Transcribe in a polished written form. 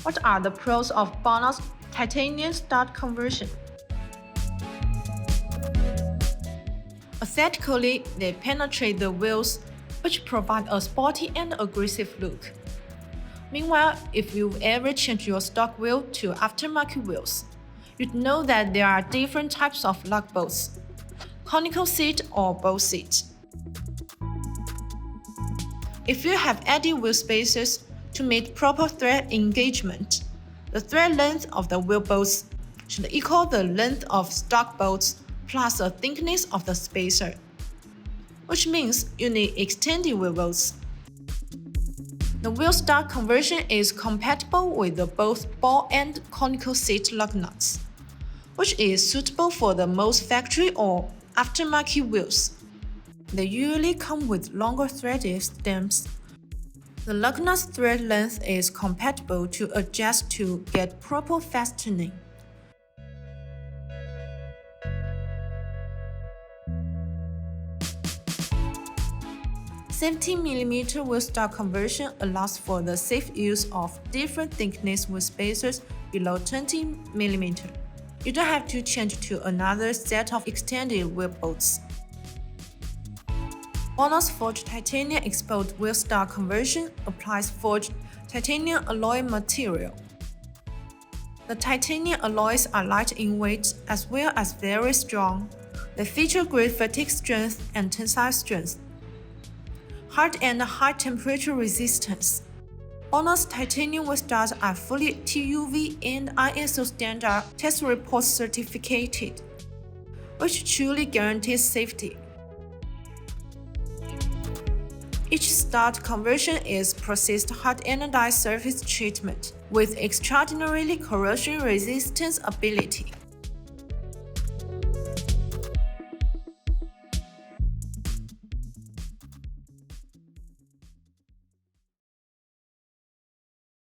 What are the pros of BONOSS titanium stud conversion? Aesthetically, they penetrate the wheels, which provide a sporty and aggressive look. Meanwhile, if you've ever changed your stock wheel to aftermarket wheels, you'd know that there are different types of lug bolts: conical seat or bowl seat. If you have added wheel spacers to meet proper thread engagement, the thread length of the wheel bolts should equal the length of stock bolts plus the thickness of the spacer, which means you need extended wheel bolts. The wheel stud conversion is compatible with both ball and conical seat lug nuts, which is suitable for the most factory or aftermarket wheels. They usually come with longer threaded stems. The lug nut's thread length is compatible to adjust to get proper fastening. "17mm wheel stud conversion allows for the safe use of different thickness wheel spacers below 20mm. You don't have to change to another set of extended wheel bolts. BONOSS forged titanium exposed wheel stud conversion applies forged titanium alloy material. The titanium alloys are light in weight as well as very strong. They feature great fatigue strength and tensile strength, hard and high temperature resistance. BONOSS titanium wheel studs are fully TUV and ISO standard test report certificated, which truly guarantees safety. Each stud conversion is processed hot anodized surface treatment with extraordinarily corrosion resistance ability.